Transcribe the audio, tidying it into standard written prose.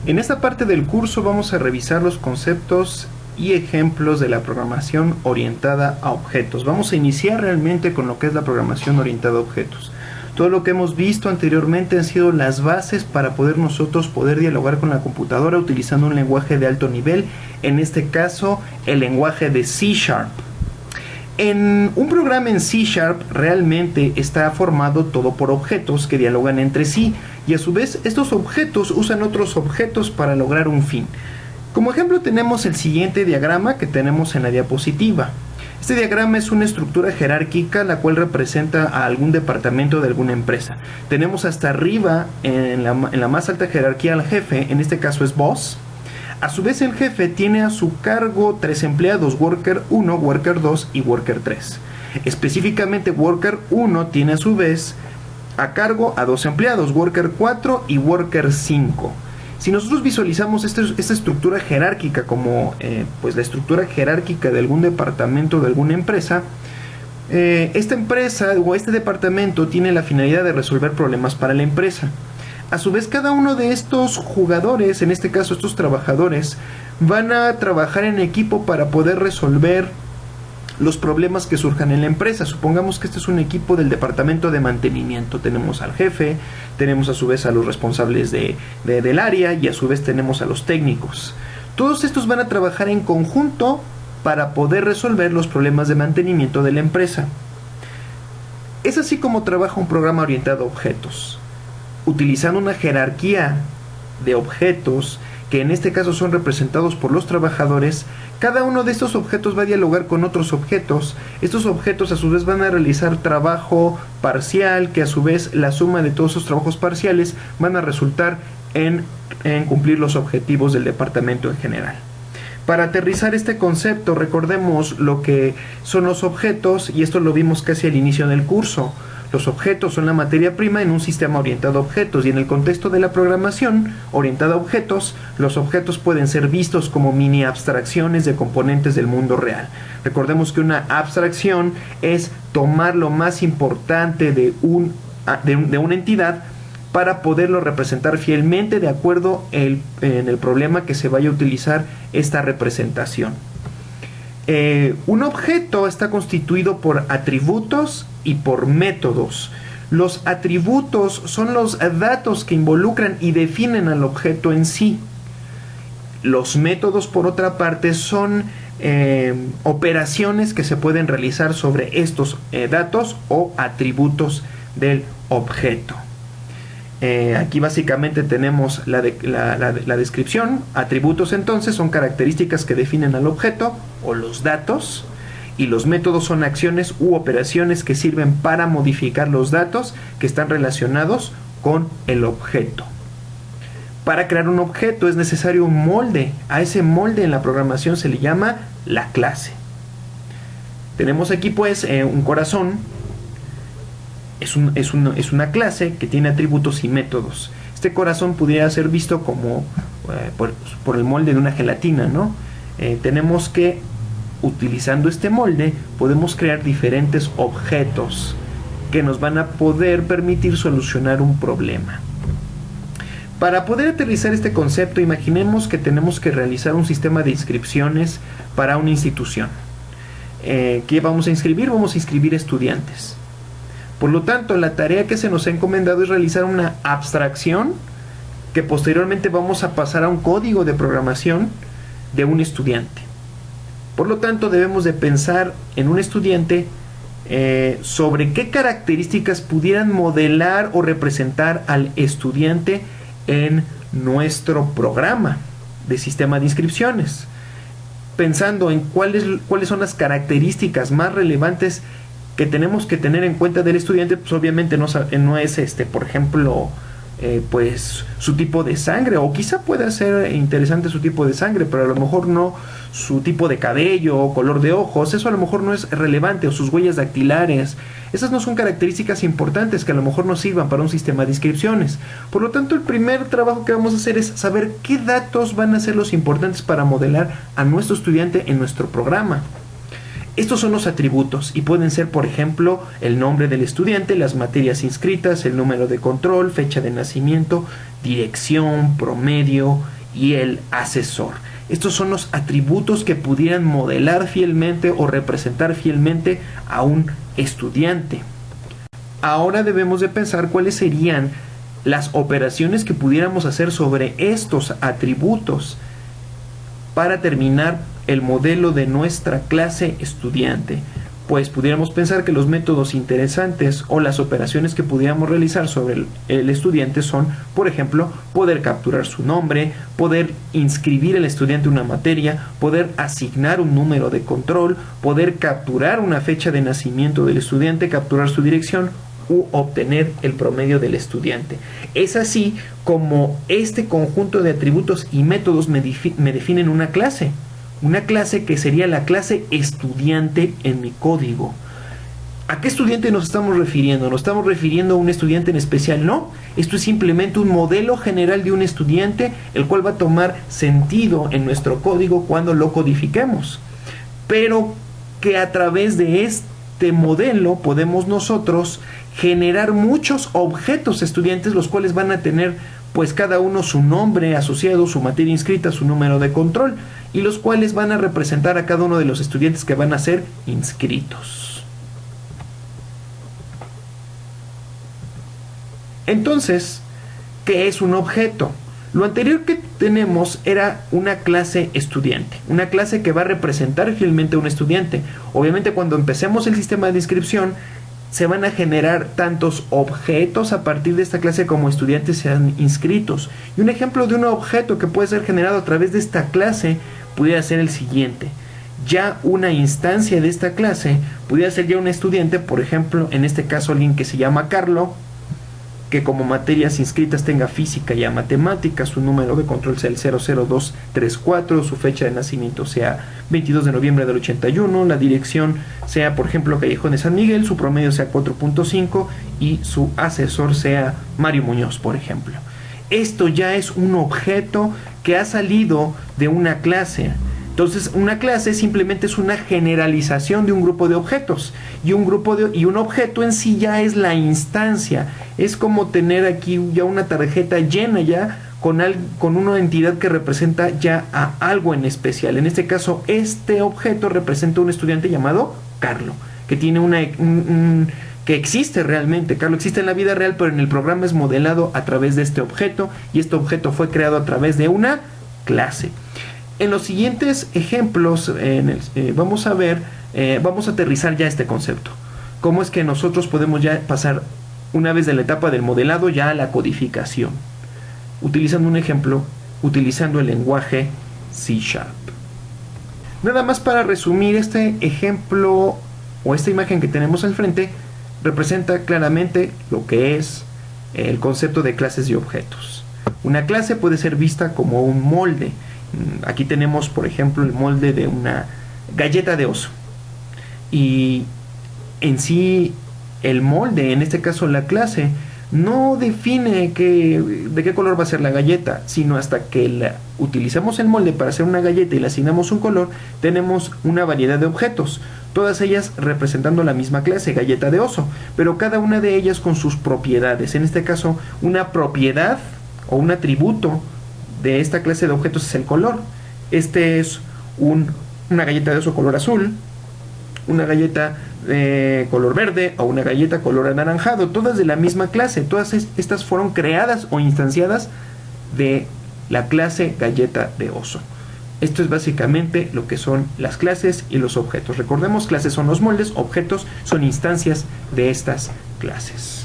En esta parte del curso vamos a revisar los conceptos y ejemplos de la programación orientada a objetos. Vamos a iniciar realmente con lo que es la programación orientada a objetos. Todo lo que hemos visto anteriormente han sido las bases para nosotros poder dialogar con la computadora utilizando un lenguaje de alto nivel, en este caso el lenguaje de C#. En un programa en C# realmente está formado todo por objetos que dialogan entre sí, y a su vez estos objetos usan otros objetos para lograr un fin. Como ejemplo tenemos el siguiente diagrama que tenemos en la diapositiva. Este diagrama es una estructura jerárquica la cual representa a algún departamento de alguna empresa. Tenemos hasta arriba en la más alta jerarquía al jefe, en este caso es boss. A su vez el jefe tiene a su cargo 3 empleados, worker 1, worker 2 y worker 3. Específicamente worker 1 tiene a su vez a cargo a 2 empleados, worker 4 y worker 5. Si nosotros visualizamos esta estructura jerárquica como pues la estructura jerárquica de algún departamento de alguna empresa, esta empresa o este departamento tiene la finalidad de resolver problemas para la empresa. A su vez, cada uno de estos jugadores, en este caso estos trabajadores, van a trabajar en equipo para poder resolver los problemas que surjan en la empresa. Supongamos que este es un equipo del departamento de mantenimiento. Tenemos al jefe, tenemos a su vez a los responsables del área y a su vez tenemos a los técnicos. Todos estos van a trabajar en conjunto para poder resolver los problemas de mantenimiento de la empresa. Es así como trabaja un programa orientado a objetos, utilizando una jerarquía de objetos que en este caso son representados por los trabajadores. Cada uno de estos objetos va a dialogar con otros objetos. Estos objetos a su vez van a realizar trabajo parcial, que a su vez la suma de todos esos trabajos parciales van a resultar en cumplir los objetivos del departamento en general. Para aterrizar este concepto, recordemos lo que son los objetos, y esto lo vimos casi al inicio del curso. Los objetos son la materia prima en un sistema orientado a objetos, y en el contexto de la programación orientada a objetos, los objetos pueden ser vistos como mini abstracciones de componentes del mundo real. Recordemos que una abstracción es tomar lo más importante de una entidad para poderlo representar fielmente de acuerdo en el problema que se vaya a utilizar esta representación. Un objeto está constituido por atributos y por métodos. Los atributos son los datos que involucran y definen al objeto en sí. Los métodos, por otra parte, son operaciones que se pueden realizar sobre estos datos o atributos del objeto. Aquí básicamente tenemos la descripción. Atributos entonces son características que definen al objeto o los datos, y los métodos son acciones u operaciones que sirven para modificar los datos que están relacionados con el objeto. Para crear un objeto es necesario un molde. A ese molde en la programación se le llama la clase. Tenemos aquí pues un corazón. Es una clase que tiene atributos y métodos. Este corazón pudiera ser visto como por el molde de una gelatina, ¿no? Tenemos que, utilizando este molde, podemos crear diferentes objetos que nos van a poder permitir solucionar un problema. Para poder aterrizar este concepto, imaginemos que tenemos que realizar un sistema de inscripciones para una institución. ¿Qué vamos a inscribir? Vamos a inscribir estudiantes. Por lo tanto, la tarea que se nos ha encomendado es realizar una abstracción que posteriormente vamos a pasar a un código de programación de un estudiante. Por lo tanto, debemos de pensar en un estudiante sobre qué características pudieran modelar o representar al estudiante en nuestro programa de sistema de inscripciones. Pensando en cuáles son las características más relevantes que tenemos que tener en cuenta del estudiante, pues obviamente no es por ejemplo, pues su tipo de sangre, o quizá pueda ser interesante su tipo de sangre, pero a lo mejor no su tipo de cabello o color de ojos. Eso a lo mejor no es relevante, o sus huellas dactilares. Esas no son características importantes que a lo mejor nos sirvan para un sistema de inscripciones. Por lo tanto, el primer trabajo que vamos a hacer es saber qué datos van a ser los importantes para modelar a nuestro estudiante en nuestro programa. Estos son los atributos y pueden ser, por ejemplo, el nombre del estudiante, las materias inscritas, el número de control, fecha de nacimiento, dirección, promedio y el asesor. Estos son los atributos que pudieran modelar fielmente o representar fielmente a un estudiante. Ahora debemos de pensar cuáles serían las operaciones que pudiéramos hacer sobre estos atributos para terminar el modelo de nuestra clase estudiante. Pues pudiéramos pensar que los métodos interesantes o las operaciones que pudiéramos realizar sobre el estudiante son, por ejemplo, poder capturar su nombre, poder inscribir al estudiante una materia, poder asignar un número de control, poder capturar una fecha de nacimiento del estudiante, capturar su dirección u obtener el promedio del estudiante. Es así como este conjunto de atributos y métodos me definen una clase. Una clase que sería la clase estudiante en mi código. ¿A qué estudiante nos estamos refiriendo? ¿Nos estamos refiriendo a un estudiante en especial? No, esto es simplemente un modelo general de un estudiante, el cual va a tomar sentido en nuestro código cuando lo codifiquemos. Pero que a través de este modelo podemos nosotros generar muchos objetos estudiantes, los cuales van a tener pues cada uno su nombre asociado, su materia inscrita, su número de control, y los cuales van a representar a cada uno de los estudiantes que van a ser inscritos. Entonces, ¿qué es un objeto? Lo anterior que tenemos era una clase estudiante, una clase que va a representar fielmente a un estudiante. Obviamente cuando empecemos el sistema de inscripción, se van a generar tantos objetos a partir de esta clase como estudiantes sean inscritos. Y un ejemplo de un objeto que puede ser generado a través de esta clase pudiera ser el siguiente. Ya una instancia de esta clase pudiera ser ya un estudiante, por ejemplo, en este caso alguien que se llama Carlos, que como materias inscritas tenga física y matemáticas, su número de control sea el 00234, su fecha de nacimiento sea 22 de noviembre del 81, la dirección sea, por ejemplo, Callejón de San Miguel, su promedio sea 4.5 y su asesor sea Mario Muñoz, por ejemplo. Esto ya es un objeto que ha salido de una clase. Entonces, una clase simplemente es una generalización de un grupo de objetos, y un objeto en sí ya es la instancia. Es como tener aquí ya una tarjeta llena ya con una entidad que representa ya a algo en especial. En este caso, este objeto representa a un estudiante llamado Carlos, que tiene que existe realmente. Carlos existe en la vida real, pero en el programa es modelado a través de este objeto, y este objeto fue creado a través de una clase. En los siguientes ejemplos vamos a aterrizar ya este concepto. Cómo es que nosotros podemos ya pasar una vez de la etapa del modelado ya a la codificación. Utilizando un ejemplo, utilizando el lenguaje C#. Nada más para resumir, este ejemplo o esta imagen que tenemos al frente representa claramente lo que es el concepto de clases y objetos. Una clase puede ser vista como un molde. Aquí tenemos, por ejemplo, el molde de una galleta de oso. Y en sí, el molde, en este caso la clase, no define de qué color va a ser la galleta, sino hasta que utilizamos el molde para hacer una galleta y le asignamos un color, tenemos una variedad de objetos, todas ellas representando la misma clase, galleta de oso, pero cada una de ellas con sus propiedades. En este caso, una propiedad o un atributo de esta clase de objetos es el color. Este es una galleta de oso color azul, una galleta de color verde o una galleta color anaranjado, todas de la misma clase. Todas estas fueron creadas o instanciadas de la clase galleta de oso. Esto es básicamente lo que son las clases y los objetos. Recordemos, clases son los moldes, objetos son instancias de estas clases.